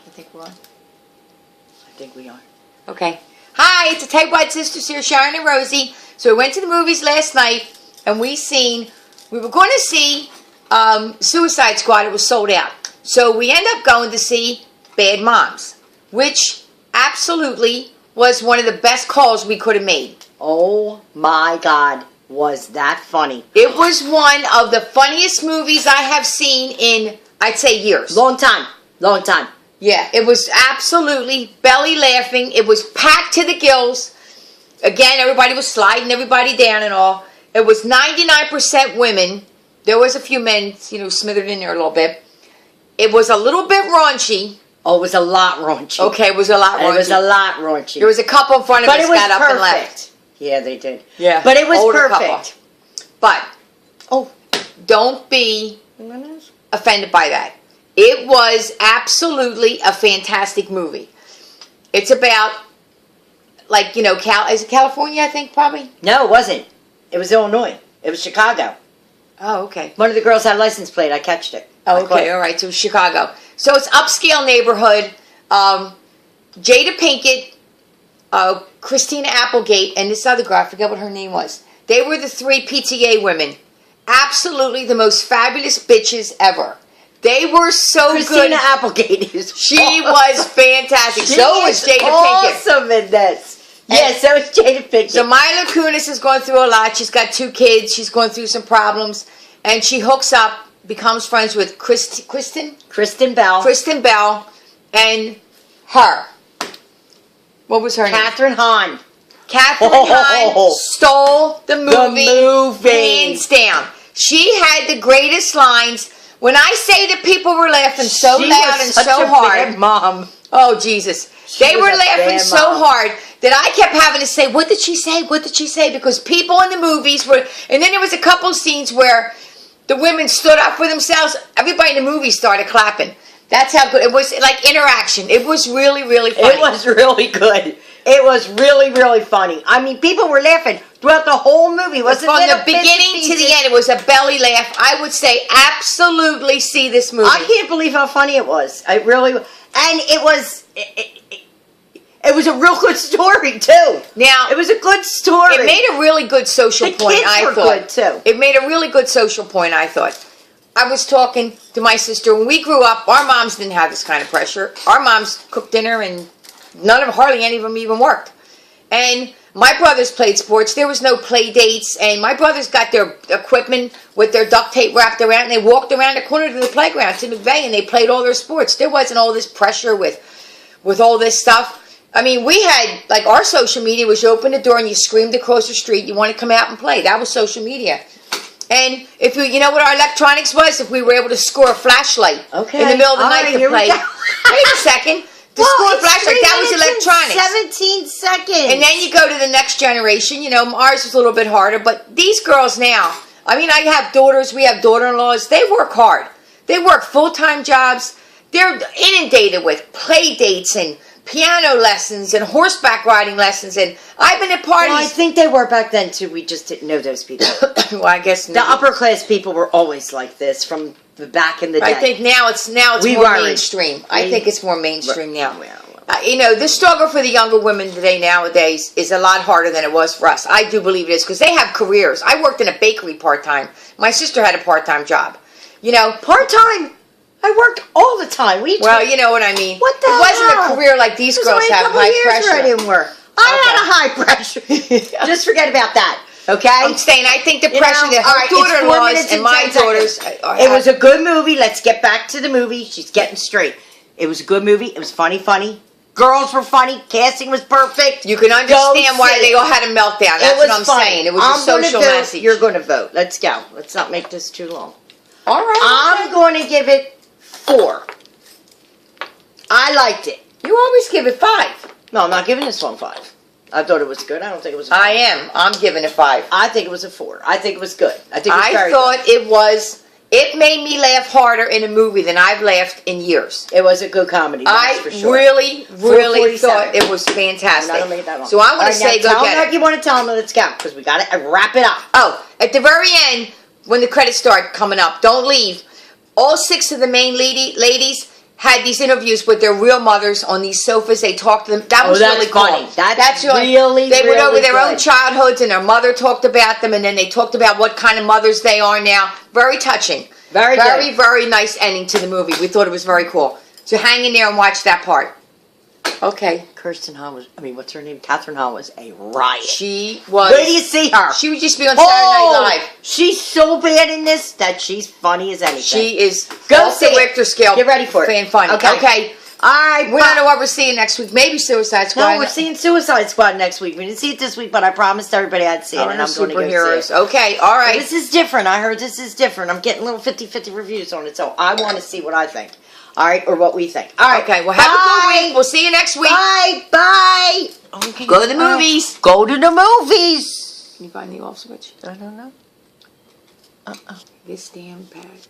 I think we're on. I think we are. Okay. Hi, it's the Tightwad sisters here, Sharon and Rosie. So we went to the movies last night, and we were going to see Suicide Squad. It was sold out. So we ended up going to see Bad Moms, which absolutely was one of the best calls we could have made. Oh my God, was that funny. It was one of the funniest movies I have seen in, I'd say, years. Long time. Long time. Yeah, it was absolutely belly laughing. It was packed to the gills. Again, everybody was sliding everybody down and all. It was 99% women. There was a few men, smothered in there a little bit. It was a little bit raunchy. Oh, it was a lot raunchy. Okay, it was a lot raunchy. It was a lot raunchy. There was a couple in front of us got up and left. Yeah, they did. Yeah. But it was older perfect. Couple. But, don't be offended by that. It was absolutely a fantastic movie. It's about, is it California, I think, probably? No, it wasn't. It was Illinois. It was Chicago. Oh, okay. One of the girls had a license plate. I catched it. Oh, okay, all right. So Chicago. So it's upscale neighborhood. Jada Pinkett, Christina Applegate, and this other girl, I forget what her name was. They were the three PTA women. Absolutely the most fabulous bitches ever. They were so good. Christina Applegate is She was fantastic. So was Jada Pinkett. Awesome in this. Yes, so was Jada Pinkett. So Mila Kunis is going through a lot. She's got 2 kids. She's going through some problems. And she hooks up, becomes friends with Kristen Bell, and her. What was her name? Catherine Hahn. Catherine Hahn stole the movie hands down. She had the greatest lines. When I say that people were laughing so loud and so hard. Bad mom. Oh, Jesus. They were laughing so hard that I kept having to say, what did she say? What did she say? Because people in the movies were... And then there was a couple scenes where the women stood up for themselves. Everybody in the movie started clapping. That's how good... It was like interaction. It was really, really funny. It was really good. It was really, really funny. I mean, people were laughing throughout the whole movie. Wasn't From the beginning to the end, it was a belly laugh. I would say absolutely see this movie. I can't believe how funny it was. I really... And it was... It was a real good story, too. Now, it was a good story. It made a really good social point, I thought. The kids were good, too. It made a really good social point, I thought. I was talking to my sister. When we grew up, our moms didn't have this kind of pressure. Our moms cooked dinner, and hardly any of them even worked. And my brothers played sports. There was no play dates. And my brothers got their equipment with their duct tape wrapped around, and they walked around the corner to the playground to McVeigh, and they played all their sports. There wasn't all this pressure with all this stuff. I mean, we had, our social media was you open the door and you screamed across the street, you want to come out and play. That was social media. And if you know what our electronics was? If we were able to score a flashlight in the middle of the night to play. Wait a second. To score a flashlight, that was electronics. 17 seconds. And then you go to the next generation. Ours was a little bit harder. But these girls now, I mean, I have daughters, we have daughter-in-laws. They work hard. They work full-time jobs. They're inundated with play dates and piano lessons and horseback riding lessons, and I've been at parties. Well, I think they were back then too. We just didn't know those people. Well, I guess the upper class people were always like this from the back in the day. I think now it's more mainstream. I think it's more mainstream now. The struggle for the younger women nowadays is a lot harder than it was for us. I do believe it is because they have careers. I worked in a bakery part-time. My sister had a part-time job. Part-time. I worked all the time. Well, you know what I mean. What the hell? It wasn't a career like these girls have, high pressure. I didn't work. I had a high pressure. Just forget about that. Okay? I'm saying, I think the pressure that her daughter-in-laws and my daughters... It was a good movie. Let's get back to the movie. She's getting straight. It was a good movie. It was funny. Girls were funny. Casting was perfect. You can understand why they all had a meltdown. That's what I'm saying. It was a social message. You're going to vote. Let's go. Let's not make this too long. All right. I'm going to give it 4. I liked it. You always give it 5. No, I'm not giving this one 5. I thought it was good. I don't think it was a 5. I am. I'm giving it 5. I think it was a 4. I think it was good. I thought it was... It made me laugh harder in a movie than I've laughed in years. It was a good comedy. That's for sure. really thought it was fantastic. So I'm going to say go get it. Tell them you want to tell them. Let's go. Because we got to wrap it up. Oh, at the very end, when the credits start coming up, don't leave. All 6 of the main ladies had these interviews with their real mothers on these sofas. They talked to them. That was that's really funny. cool. That's really. They went over their own good. childhoods, and their mother talked about them, and then they talked about what kind of mothers they are now. Very touching. Very good. Very nice ending to the movie. We thought it was very cool. So hang in there and watch that part. Okay. Kirsten Hahn was, what's her name? Catherine Hahn was a riot. She was. Where do you see her? She would just be on Saturday Night Live. She's so bad in this that she's funny as anything. She is Go off see the it. Richter scale. Get ready for it. Fan funny. Okay. All right. We don't know what we're seeing next week. Maybe Suicide Squad. No, we're seeing Suicide Squad next week. We didn't see it this week, but I promised everybody I'd see it, and I'm going to go see it. Okay, all right. But this is different. I heard this is different. I'm getting little 50-50 reviews on it, so I want to see what I think. All right, or what we think. All right. Okay, well, have a good week. We'll see you next week. Bye. Okay. Go to the movies. Go to the movies. Can you find the off switch? I don't know. This damn pad.